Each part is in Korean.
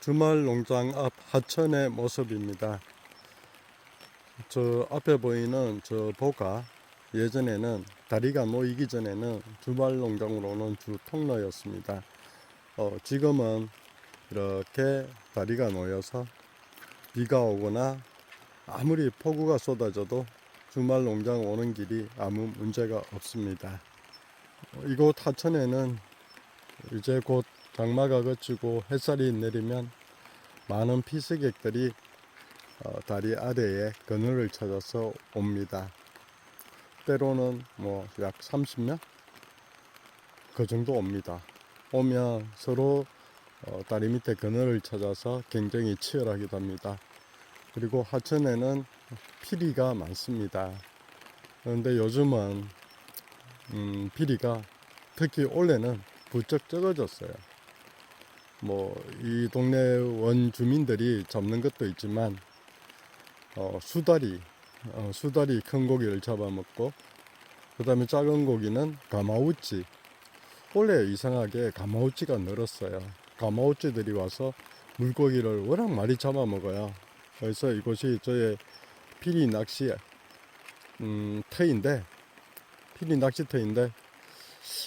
주말 농장 앞 하천의 모습입니다. 저 앞에 보이는 저 보가 예전에는 다리가 놓이기 전에는 주말 농장으로는 주 통로였습니다. 지금은 이렇게 다리가 놓여서 비가 오거나 아무리 폭우가 쏟아져도 주말 농장 오는 길이 아무 문제가 없습니다. 이곳 하천에는 이제 곧 장마가 그치고 햇살이 내리면 많은 피서객들이 다리 아래에 그늘을 찾아서 옵니다. 때로는 약 30명? 그 정도 옵니다. 오면 서로 다리 밑에 그늘을 찾아서 경쟁이 치열하기도 합니다. 그리고 하천에는 피리가 많습니다. 그런데 요즘은 피리가 특히 올해는 부쩍 적어졌어요. 이 동네 원주민들이 잡는 것도 있지만 수다리 큰 고기를 잡아먹고, 그 다음에 작은 고기는 가마우치. 올해 이상하게 가마우치가 늘었어요. 가마우치들이 와서 물고기를 워낙 많이 잡아먹어요. 그래서 이곳이 저의 피리 낚시 터인데, 피리 낚시터인데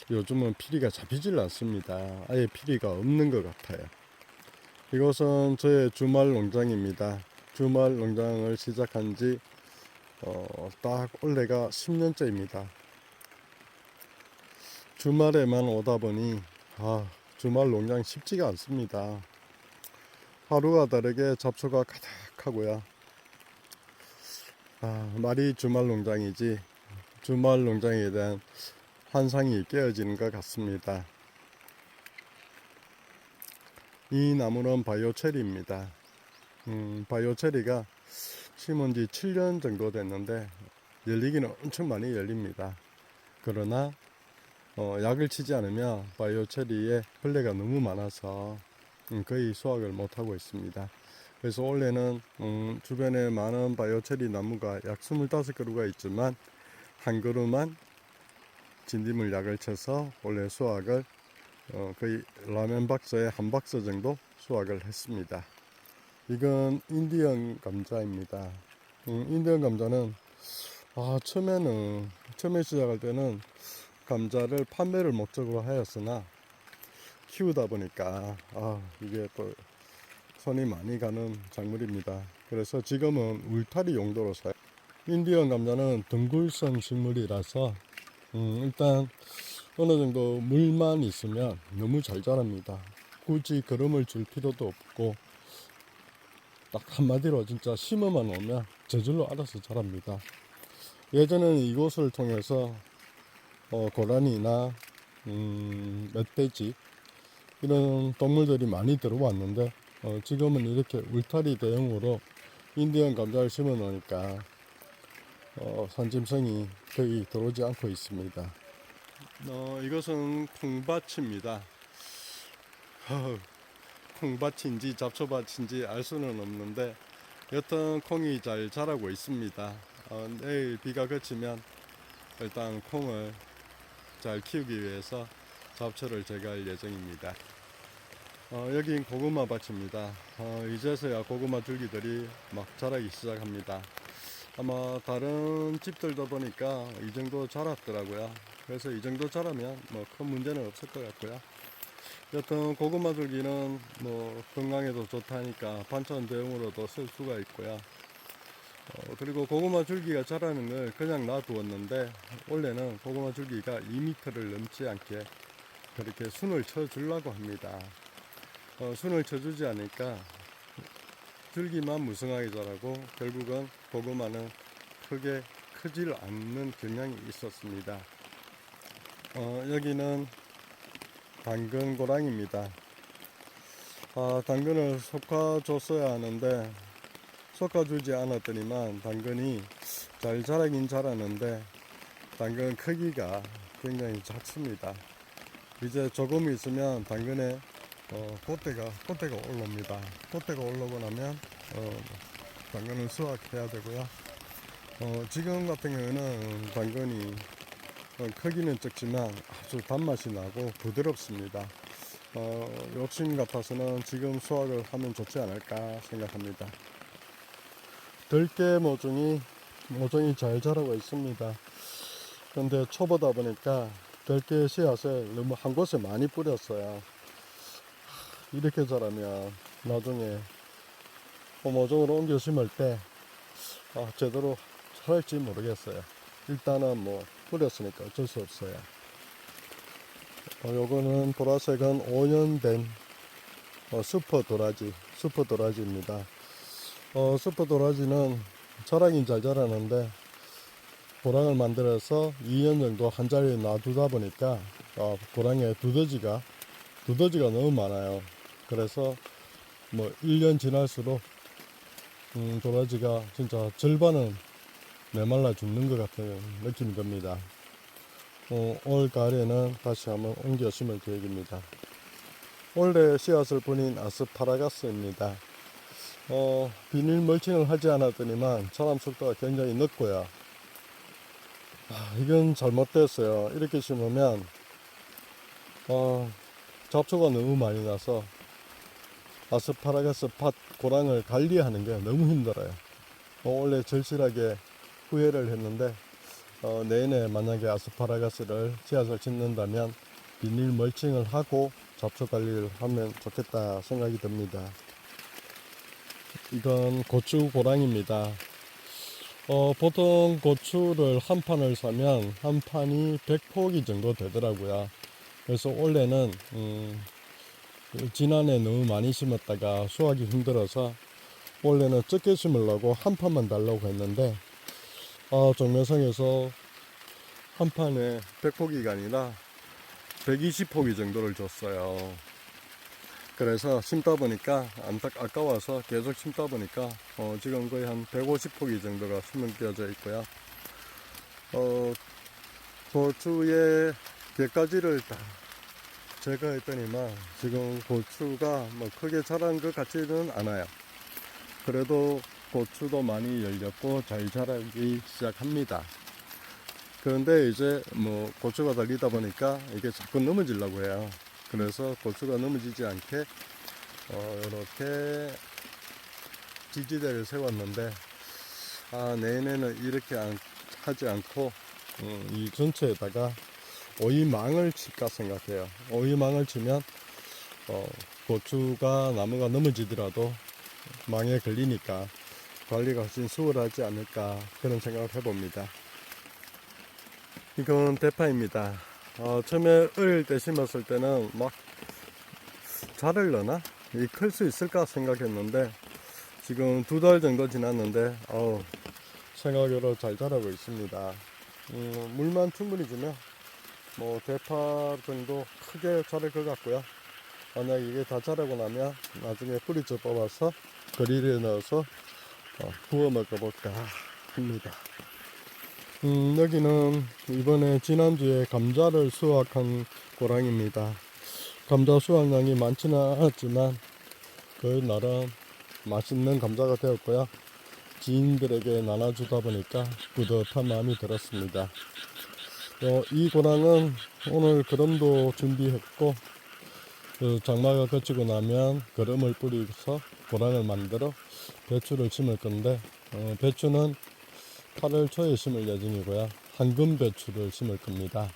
요즘은 피리가 잡히질 않습니다. 아예 피리가 없는 것 같아요. 이곳은 저의 주말 농장입니다. 주말 농장을 시작한 지 딱 올해가 10년째입니다. 주말에만 오다 보니 주말 농장 쉽지가 않습니다. 하루가 다르게 잡초가 가득하고요. 말이 주말 농장이지 주말 농장에 대한 환상이 깨어지는 것 같습니다. 이 나무는 바이오체리입니다. 바이오체리가 심은 지 7년 정도 됐는데 열리기는 엄청 많이 열립니다. 그러나 약을 치지 않으면 바이오체리에 벌레가 너무 많아서 거의 수확을 못하고 있습니다. 그래서 올해는 주변에 많은 바이오체리 나무가 약 25그루가 있지만 한 그루만 진딧물 약을 쳐서 올해 수확을 거의 라면 박스에 한 박스 정도 수확을 했습니다. 이건 인디언 감자입니다. 인디언 감자는 처음에 시작할 때는 감자를 판매를 목적으로 하였으나 키우다 보니까 이게 또 손이 많이 가는 작물입니다. 그래서 지금은 울타리 용도로 사요. 인디언 감자는 덩굴성 식물이라서 일단 어느 정도 물만 있으면 너무 잘 자랍니다. 굳이 거름을 줄 필요도 없고 딱 한마디로 진짜 심어만 오면 저절로 알아서 자랍니다. 예전에는 이곳을 통해서 고라니나 멧돼지 이런 동물들이 많이 들어왔는데 지금은 이렇게 울타리 대용으로 인디언 감자를 심어 놓으니까 산짐승이 거의 들어오지 않고 있습니다. 이것은 콩밭입니다. 콩밭인지 잡초밭인지 알 수는 없는데 여튼 콩이 잘 자라고 있습니다. 내일 비가 그치면 일단 콩을 잘 키우기 위해서 잡초를 제거할 예정입니다. 여긴 고구마 밭입니다. 이제서야 고구마 줄기들이 막 자라기 시작합니다. 아마 다른 집들도 보니까 이 정도 자랐더라고요. 그래서 이 정도 자라면 큰 문제는 없을 것 같고요. 여튼 고구마 줄기는 건강에도 좋다니까 반찬 대용으로도 쓸 수가 있고요. 그리고 고구마 줄기가 자라는 걸 그냥 놔두었는데 올해는 고구마 줄기가 2m를 넘지 않게 그렇게 순을 쳐주려고 합니다. 순을 쳐주지 않으니까 줄기만 무성하게 자라고 결국은 고구마는 크게 크질 않는 경향이 있었습니다. 여기는 당근 고랑입니다. 당근을 솎아줬어야 하는데 솎아주지 않았더니만 당근이 잘 자라긴 자라는데 당근 크기가 굉장히 작습니다. 이제 조금 있으면 당근에 꽃대가 올라옵니다. 꽃대가 올라오고 나면 당근을 수확해야 되고요. 지금 같은 경우는 당근이 크기는 적지만 아주 단맛이 나고 부드럽습니다. 욕심 같아서는 지금 수확을 하면 좋지 않을까 생각합니다. 들깨 모종이 잘 자라고 있습니다. 그런데 초보다 보니까 들깨 씨앗을 너무 한 곳에 많이 뿌렸어요. 이렇게 자라면 나중에 모종으로 옮겨 심을 때 제대로 살지 모르겠어요. 일단은 뭐 뿌렸으니까 어쩔 수 없어요. 요거는 보라색은 5년 된 슈퍼 도라지입니다. 슈퍼 도라지는 자라긴 잘 자라는데 고랑을 만들어서 2년 정도 한 자리에 놔두다 보니까 고랑에 두더지가 너무 많아요. 그래서 뭐 1년 지날수록 도라지가 진짜 절반은 메말라 죽는 것 같은 느낌이 듭니다. 올 가을에는 다시 한번 옮겨 심을 계획입니다. 원래 씨앗을 뿌린 아스파라가스입니다. 비닐 멀칭을 하지 않았더니만 자람 속도가 굉장히 늦고요. 이건 잘못됐어요. 이렇게 심으면 잡초가 너무 많이 나서 아스파라거스 밭 고랑을 관리하는 게 너무 힘들어요. 원래 절실하게 후회를 했는데 내년에 만약에 아스파라거스를 씨앗을 짓는다면 비닐 멀칭을 하고 잡초 관리를 하면 좋겠다 생각이 듭니다. 이건 고추 고랑입니다. 보통 고추를 한 판을 사면 한 판이 100포기 정도 되더라고요. 그래서 올해는 지난해 너무 많이 심었다가 수확이 힘들어서 원래는 적게 심으려고 한 판만 달라고 했는데 정매성에서 한 판에 100포기가 아니라 120포기 정도를 줬어요. 그래서 심다 보니까 아까워서 계속 심다 보니까 지금 거의 한 150포기 정도가 심겨져 있고요. 고추의 곁가지를 다 제거했더니만 지금 고추가 뭐 크게 자란 것 같지는 않아요. 그래도 고추도 많이 열렸고 잘 자라기 시작합니다. 그런데 이제 뭐 고추가 달리다 보니까 이게 자꾸 넘어지려고 해요. 그래서 고추가 넘어지지 않게 이렇게 지지대를 세웠는데 내년에는 이렇게 하지 않고 이 전체에다가 오이망을 칠까 생각해요. 오이망을 치면 고추가 나무가 넘어지더라도 망에 걸리니까 관리가 훨씬 수월하지 않을까 그런 생각을 해봅니다. 이건 대파입니다. 처음에 어릴 때 심었을 때는 막 자랄려나? 클 수 있을까 생각했는데 지금 2달 정도 지났는데 생각외로 잘 자라고 있습니다. 물만 충분히 주면 뭐 대파 정도 크게 자랄 것 같고요. 만약 이게 다 자라고 나면 나중에 뿌리째 뽑아서 거리에 넣어서 구워 먹어볼까 합니다. 여기는 이번에 지난주에 감자를 수확한 고랑입니다. 감자 수확량이 많지는 않았지만 그 나름 맛있는 감자가 되었고요. 지인들에게 나눠주다 보니까 뿌듯한 마음이 들었습니다. 이 고랑은 오늘 거름도 준비했고 장마가 거치고 나면 거름을 뿌려서 고랑을 만들어 배추를 심을 건데 배추는 8월 초에 심을 예정이고요. 황금 배추를 심을 겁니다.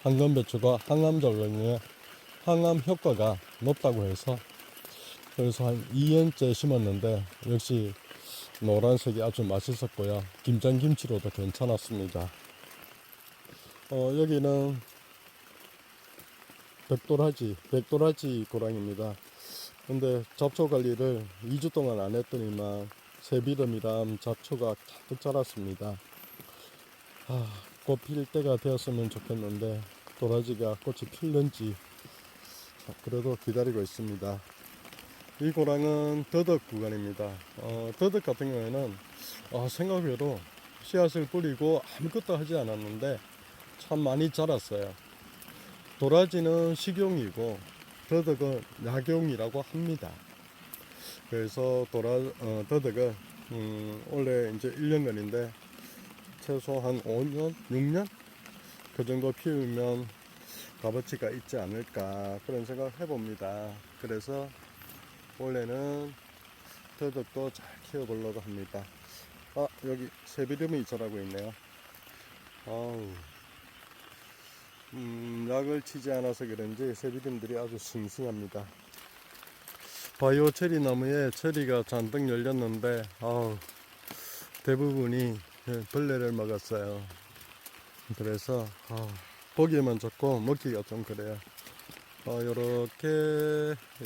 황금 배추가 항암 작용에 항암 효과가 높다고 해서 그래서 한 2년째 심었는데 역시 노란색이 아주 맛있었고요. 김장김치로도 괜찮았습니다. 여기는 백도라지 고랑입니다. 근데 잡초 관리를 2주 동안 안 했더니만 새비름이랑 잡초가 가득 자랐습니다. 꽃 필 때가 되었으면 좋겠는데 도라지가 꽃이 필는지 그래도 기다리고 있습니다. 이 고랑은 더덕 구간입니다. 더덕 같은 경우에는 생각외로 씨앗을 뿌리고 아무것도 하지 않았는데 참 많이 자랐어요. 도라지는 식용이고 더덕은 약용이라고 합니다. 그래서 더덕은 원래 이제 1년간인데 최소 한 5년, 6년 그 정도 피우면 값어치가 있지 않을까 그런 생각을 해봅니다. 그래서 원래는 더덕도 잘 키워보려고 합니다. 아, 여기 새비름이 자라고 있네요. 아우, 약을 치지 않아서 그런지 새비름들이 아주 싱싱합니다. 바이오 체리 나무에 체리가 잔뜩 열렸는데 아우, 대부분이 벌레를 먹었어요. 그래서 보기에만 좋고 먹기가 좀 그래요. 요렇게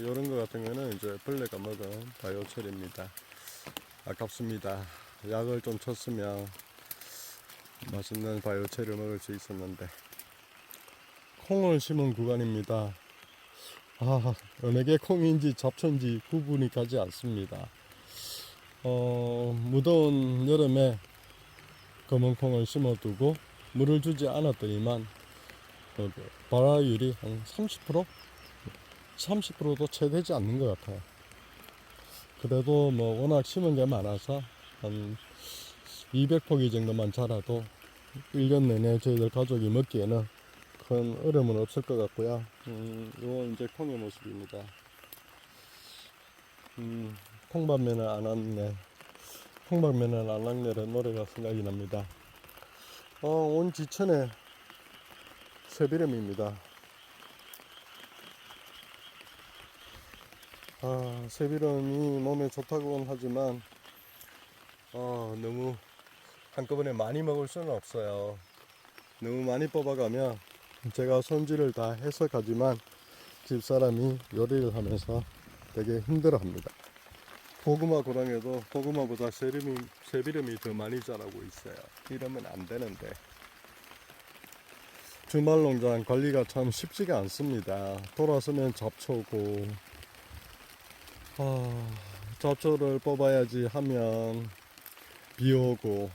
요런 거 같은 거는 이제 벌레가 먹은 바이오 체리입니다. 아깝습니다. 약을 좀 쳤으면 맛있는 바이오 체리를 먹을 수 있었는데. 콩을 심은 구간입니다. 어느 게 콩인지 잡초인지 구분이 가지 않습니다. 무더운 여름에 검은 콩을 심어두고 물을 주지 않았더니만 발화율이 한 30%? 30%도 채 되지 않는 것 같아요. 그래도 뭐 워낙 심은 게 많아서 한 200포기 정도만 자라도 1년 내내 저희들 가족이 먹기에는 큰 어려움은 없을 것 같고요. 이건 이제 콩의 모습입니다. 콩밥면은 안 왔네. 콩밥면은 안 왔네라는 노래가 생각이 납니다. 온 지천에 새비름입니다. 새비름이 몸에 좋다고는 하지만 너무 한꺼번에 많이 먹을 수는 없어요. 너무 많이 뽑아가면 제가 손질을 다 해서 가지만 집사람이 요리를 하면서 되게 힘들어합니다. 고구마 고랑에도 고구마보다 새비름이 더 많이 자라고 있어요. 이러면 안 되는데. 주말 농장 관리가 참 쉽지가 않습니다. 돌아서면 잡초고 잡초를 뽑아야지 하면 비 오고,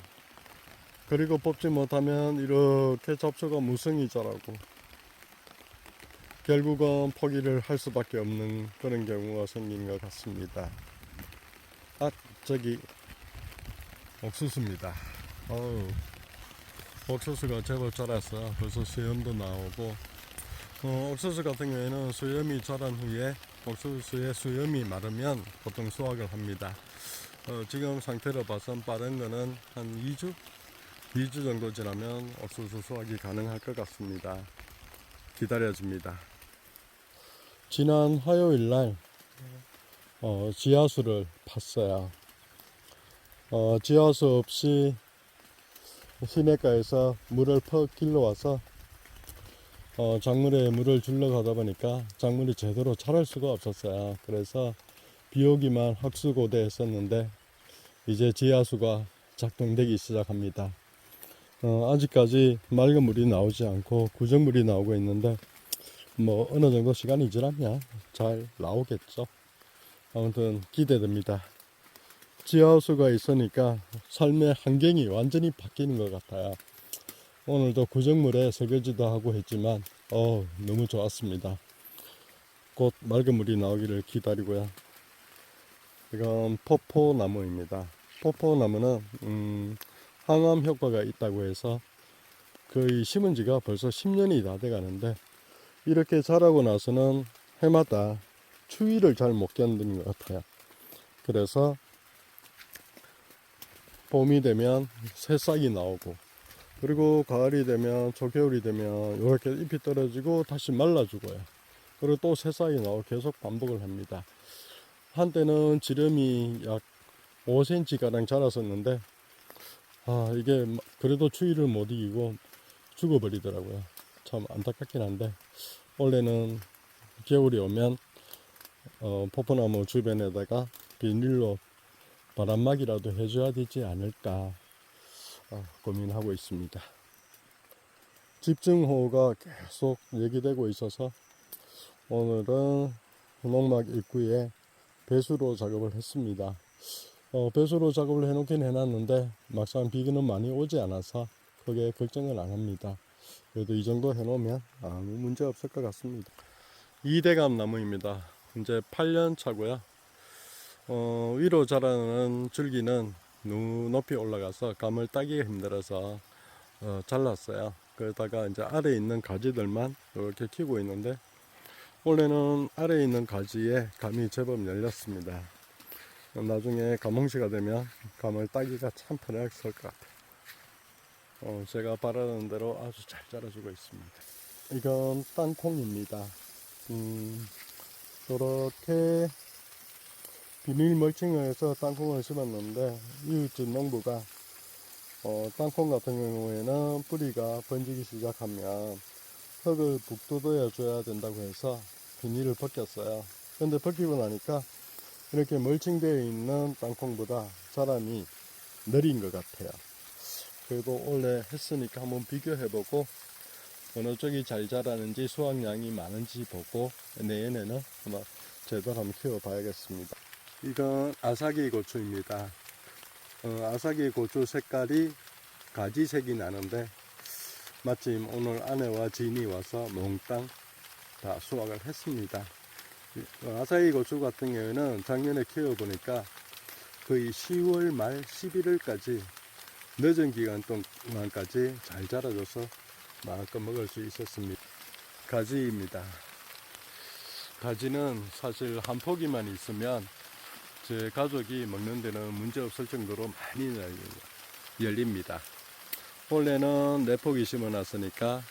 그리고 뽑지 못하면 이렇게 잡초가 무성히 자라고, 결국은 포기를 할 수밖에 없는 그런 경우가 생긴 것 같습니다. 저기 옥수수입니다. 옥수수가 제법 자라서 벌써 수염도 나오고, 옥수수 같은 경우에는 수염이 자란 후에 옥수수의 수염이 마르면 보통 수확을 합니다. 지금 상태로 봐선 빠른 거는 한 2주? 2주 정도 지나면 옥수수 수확이 가능할 것 같습니다. 기다려집니다. 지난 화요일 날 지하수를 팠어요. 지하수 없이 시내가에서 물을 퍽 길러와서 작물에 물을 주려고 하다 보니까 작물이 제대로 자랄 수가 없었어요. 그래서 비오기만 학수고대 했었는데 이제 지하수가 작동되기 시작합니다. 아직까지 맑은 물이 나오지 않고 구정물이 나오고 있는데 뭐 어느 정도 시간이 지나면 잘 나오겠죠. 아무튼 기대됩니다. 지하수가 있으니까 삶의 환경이 완전히 바뀌는 것 같아요. 오늘도 구정물에 설거지도 하고 했지만 너무 좋았습니다. 곧 맑은 물이 나오기를 기다리고요. 이건 포포나무입니다. 포포나무는 항암 효과가 있다고 해서 거의 심은 지가 벌써 10년이 다 돼 가는데, 이렇게 자라고 나서는 해마다 추위를 잘 못 견디는 것 같아요. 그래서 봄이 되면 새싹이 나오고, 그리고 가을이 되면 초겨울이 되면 이렇게 잎이 떨어지고 다시 말라 죽어요. 그리고 또 새싹이 나오고 계속 반복을 합니다. 한때는 지름이 약 5cm 가량 자랐었는데 이게 그래도 추위를 못 이기고 죽어버리더라고요. 참 안타깝긴 한데, 원래는 겨울이 오면 포포나무 주변에다가 비닐로 바람막이라도 해줘야 되지 않을까 고민하고 있습니다. 집중호우가 계속 얘기되고 있어서 오늘은 농막 입구에 배수로 작업을 했습니다. 배수로 작업을 해놓긴 해놨는데 막상 비는 많이 오지 않아서 크게 걱정을 안 합니다. 그래도 이 정도 해놓으면 아무 문제 없을 것 같습니다. 이대감 나무입니다. 이제 8년 차고요. 위로 자라는 줄기는 너무 높이 올라가서 감을 따기가 힘들어서 잘랐어요. 그러다가 이제 아래에 있는 가지들만 이렇게 키우고 있는데, 올해는 아래에 있는 가지에 감이 제법 열렸습니다. 나중에 감홍시가 되면 감을 따기가 참 편했을 것 같아요. 제가 바라는 대로 아주 잘 자라주고 있습니다. 이건 땅콩입니다. 이렇게 비닐 멀칭을 해서 땅콩을 심었는데, 이웃집 농부가 땅콩 같은 경우에는 뿌리가 번지기 시작하면 흙을 북돋워 줘야 된다고 해서 비닐을 벗겼어요. 근데 벗기고 나니까 이렇게 멀칭되어 있는 땅콩보다 자람이 느린 것 같아요. 그래도 원래 했으니까 한번 비교해보고 어느 쪽이 잘 자라는지 수확량이 많은지 보고 내년에는 한번 제대로 한번 키워봐야겠습니다. 이건 아사기 고추입니다. 아사기 고추 색깔이 가지색이 나는데, 마침 오늘 아내와 지인이 와서 몽땅 다 수확을 했습니다. 아사기 고추 같은 경우에는 작년에 키워보니까 거의 10월 말 11월까지 늦은 기간 동안까지 잘 자라줘서 마음껏 먹을 수 있었습니다. 가지입니다. 가지는 사실 한 포기만 있으면 제 가족이 먹는 데는 문제 없을 정도로 많이 열립니다. 원래는 4포기 심어놨으니까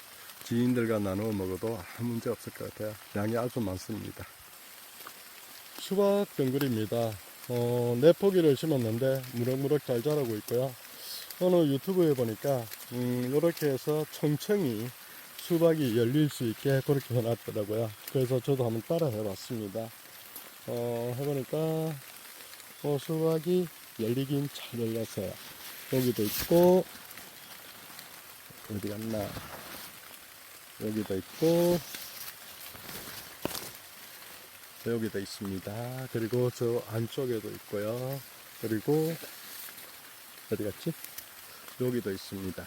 지인들과 나누어 먹어도 아무 문제 없을 것 같아요. 양이 아주 많습니다. 수박 덩굴입니다. 4포기를 심었는데 무럭무럭 잘 자라고 있고요. 오늘 유튜브에 보니까 이렇게 해서 청청이 수박이 열릴 수 있게 그렇게 해놨더라고요. 그래서 저도 한번 따라 해봤습니다. 해보니까 수박이 열리긴 잘 열렸어요. 여기도 있고, 어디 갔나, 여기도 있고, 여기도 있습니다. 그리고 저 안쪽에도 있고요. 그리고 어디 갔지? 여기도 있습니다.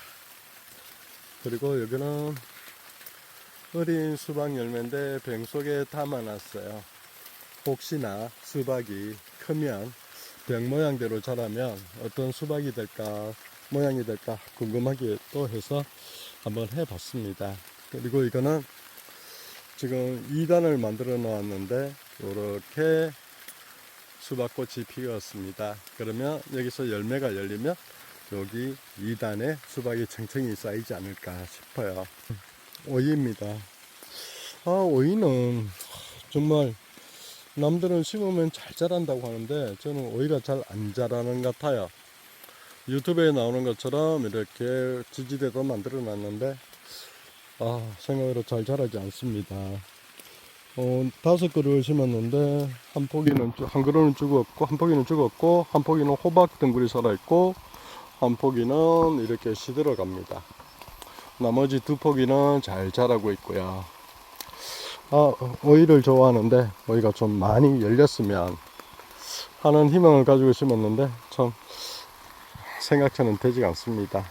그리고 여기는 어린 수박 열매인데 병 속에 담아놨어요. 혹시나 수박이 크면 병 모양대로 자라면 어떤 수박이 될까, 모양이 될까 궁금하기도 해서 한번 해봤습니다. 그리고 이거는 지금 2단을 만들어 놓았는데 이렇게 수박꽃이 피었습니다. 그러면 여기서 열매가 열리면 여기 2단에 수박이 층층이 쌓이지 않을까 싶어요. 오이입니다. 오이는 정말 남들은 심으면 잘 자란다고 하는데 저는 오이가 잘 안 자라는 것 같아요. 유튜브에 나오는 것처럼 이렇게 지지대도 만들어 놨는데 생각으로 잘 자라지 않습니다. 5그루를 심었는데 한 그루는 죽었고, 한 포기는 죽었고, 한 포기는 호박 덩굴이 살아있고, 한 포기는 이렇게 시들어 갑니다. 나머지 2포기는 잘 자라고 있고요. 오이를 좋아하는데 오이가 좀 많이 열렸으면 하는 희망을 가지고 심었는데 참 생각처럼 되지 않습니다.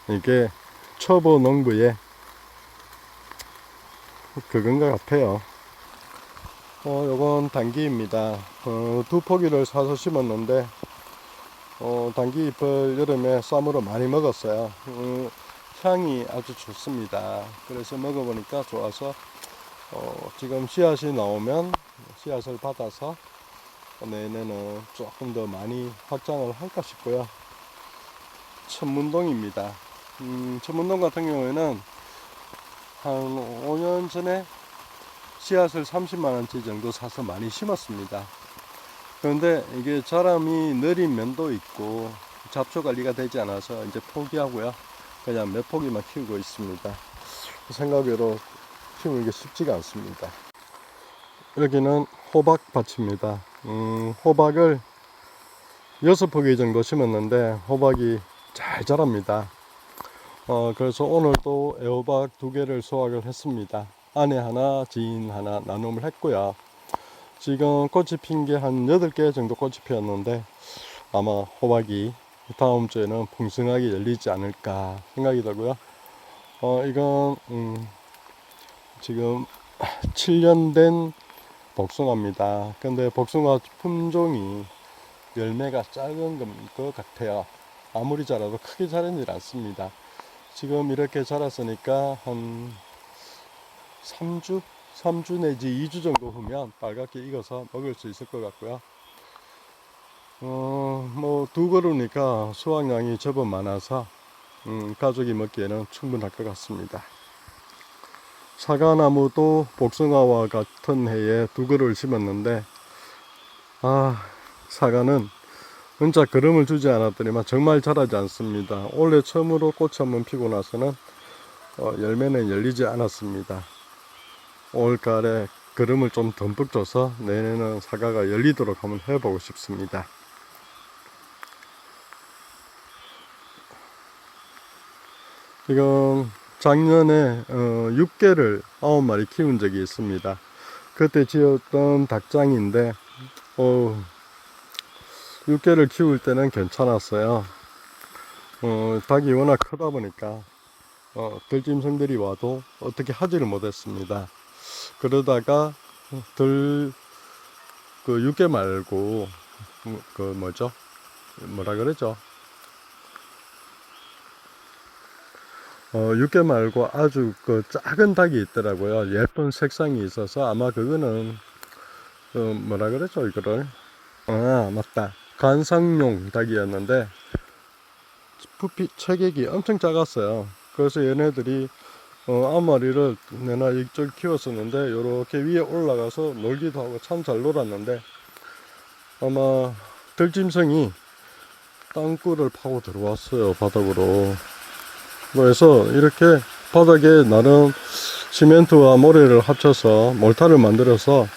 이게 초보 농부의 그건 것 같아요. 요건 당귀입니다. 2포기를 사서 심었는데 당귀 잎을 여름에 쌈으로 많이 먹었어요. 향이 아주 좋습니다. 그래서 먹어보니까 좋아서 지금 씨앗이 나오면 씨앗을 받아서 내년에는 조금 더 많이 확장을 할까 싶고요. 천문동입니다. 천문동 같은 경우에는 한 5년 전에 씨앗을 30만원치 정도 사서 많이 심었습니다. 그런데 이게 자람이 느린 면도 있고 잡초 관리가 되지 않아서 이제 포기하고요. 그냥 몇 포기만 키우고 있습니다. 생각외로 키우는 게 쉽지가 않습니다. 여기는 호박밭입니다. 호박을 6포기 정도 심었는데 호박이 잘 자랍니다. 그래서 오늘도 애호박 2개를 수확을 했습니다. 아내 하나, 지인 하나 나눔을 했고요. 지금 꽃이 핀 게 한 8개 정도 꽃이 피었는데 아마 호박이 다음 주에는 풍성하게 열리지 않을까 생각이 들고요. 이건 지금 7년 된 복숭아입니다. 근데 복숭아 품종이 열매가 작은 것 같아요. 아무리 자라도 크게 자라지 않습니다. 지금 이렇게 자랐으니까 한 3주 내지 2주 정도 후면 빨갛게 익어서 먹을 수 있을 것 같고요. 뭐 두 그루니까 수확량이 제법 많아서 가족이 먹기에는 충분할 것 같습니다. 사과나무도 복숭아와 같은 해에 두 그루를 심었는데 사과는 진짜 거름을 주지 않았더니만 정말 자라지 않습니다. 올해 처음으로 꽃이 한번 피고 나서는 열매는 열리지 않았습니다. 올가을에 거름을 좀 듬뿍 줘서 내년에는 사과가 열리도록 한번 해보고 싶습니다. 지금 작년에 육개를 9마리 키운 적이 있습니다. 그때 지었던 닭장인데 육개를 키울 때는 괜찮았어요. 닭이 워낙 크다 보니까 들짐승들이 와도 어떻게 하지를 못했습니다. 그러다가 그 육개 말고 뭐라 그러죠? 육개 말고 아주 그 작은 닭이 있더라고요. 예쁜 색상이 있어서 아마 그거는 뭐라 그러죠 이거를? 맞다. 관상용 닭이었는데 부피 체격이 엄청 작았어요. 그래서 얘네들이 9마리를 내나 이쪽 키웠었는데 요렇게 위에 올라가서 놀기도 하고 참 잘 놀았는데 아마 들짐승이 땅굴을 파고 들어왔어요, 바닥으로. 그래서 이렇게 바닥에 나름 시멘트와 모래를 합쳐서 몰타를 만들어서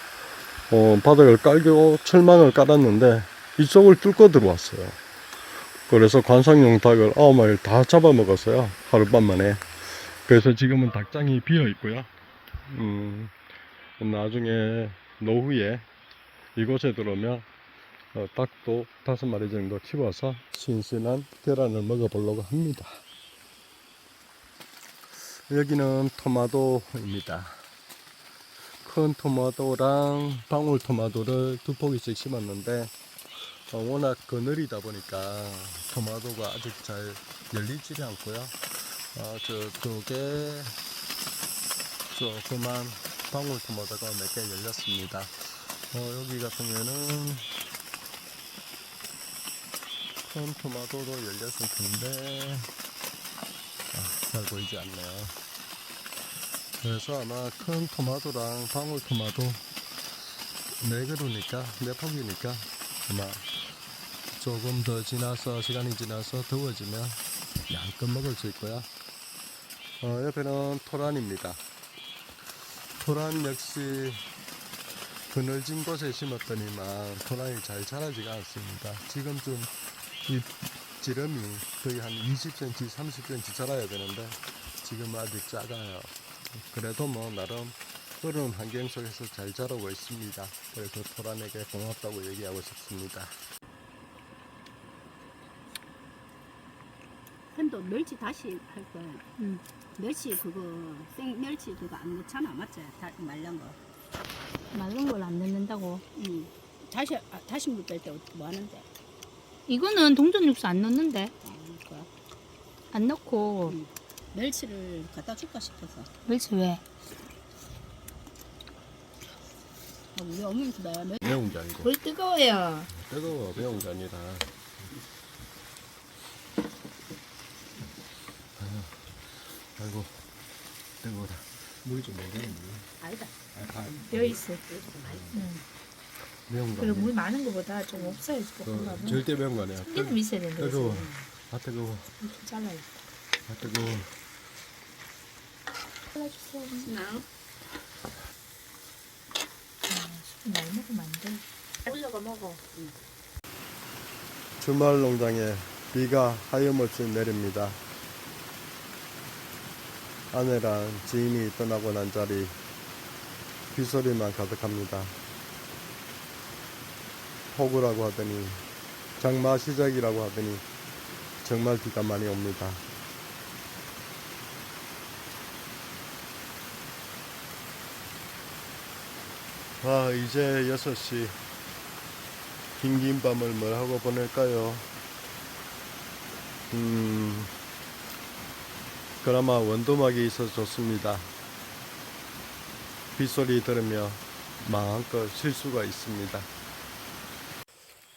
바닥을 깔고 철망을 깔았는데 이쪽을 뚫고 들어왔어요. 그래서 관상용 닭을 9마리를 다 잡아먹었어요, 하룻밤 만에. 그래서 지금은 닭장이 비어 있고요. 나중에 노후에 이곳에 들어오면 닭도 5마리 정도 키워서 신선한 계란을 먹어보려고 합니다. 여기는 토마토입니다. 큰 토마토랑 방울토마토를 2포기씩 심었는데 워낙 그늘이다 보니까 토마토가 아직 잘 열리지 않고요. 저쪽에 조그만 방울토마토가 몇 개 열렸습니다. 여기 같은 경우는 큰 토마토도 열렸을 텐데 잘 보이지 않네요. 그래서 아마 큰 토마토랑 방울토마토 몇 포기니까 아마 조금 더 지나서 시간이 지나서 더워지면 양껏 먹을 수 있고요. 옆에는 토란입니다. 토란 역시 그늘진 곳에 심었더니만 토란이 잘 자라지가 않습니다. 지금쯤 이 지름이 거의 한 20cm, 30cm 자라야 되는데 지금은 아직 작아요. 그래도 뭐 나름 어려운 환경 속에서 잘 자라고 있습니다. 그래서 토란에게 고맙다고 얘기하고 싶습니다. 햄도 멸치 다시 할 거야. 멸치 그거 생 멸치 그거 안 넣잖아, 맞지? 말린 거. 말른 걸 안 넣는다고? 다시 물 뺄 때 뭐 하는데? 이거는 동전 육수 안 넣는데? 그거. 안 넣고. 멸치를 갖다 줄까 싶어서. 멸치 왜? 우리 어머니도 내가 매운 게 아니고. 물 뜨거워요. 뜨거워, 매운 게 아니라. 아이고, 뜨거워라. 물 좀 먹어야지. 아니다. 여기 있어. 매운 거 그리고 아니야. 물 많은 것보다 좀 없어야지 볶음밥은. 절대 매운 거 아니야. 참기름 있어야 된다. 뜨거워. 뜨거워. 이렇게 잘라요. 뜨거워. 잘라주세요. 나 술 많이 먹으면 안 돼. 올려가 먹어. 주말 농장에 비가 하염없이 내립니다. 아내랑 지인이 떠나고 난 자리 빗소리만 가득합니다. 폭우라고 하더니 장마 시작이라고 하더니 정말 비가 많이 옵니다. 이제 6시. 긴 밤을 뭘 하고 보낼까요? 그나마 원두막이 있어서 좋습니다. 빗소리 들으며 마음껏 쉴 수가 있습니다.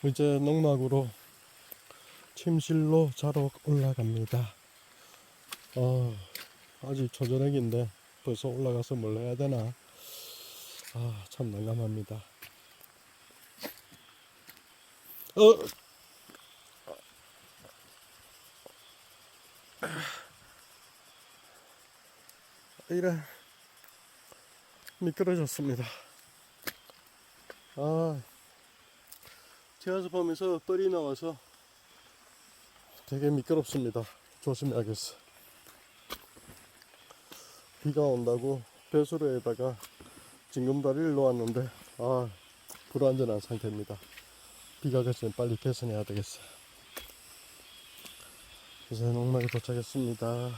이제 농막으로 침실로 자러 올라갑니다. 아직 초저녁인데 벌써 올라가서 뭘 해야 되나? 참 난감합니다. 이래 미끄러졌습니다. 지하수 보면서 뻘이 나와서 되게 미끄럽습니다. 조심해야겠어. 비가 온다고 배수로에다가 징검다리를 놓았는데 불안전한 상태입니다. 비가 그치면 빨리 개선해야 되겠어요. 이제 농막에 도착했습니다.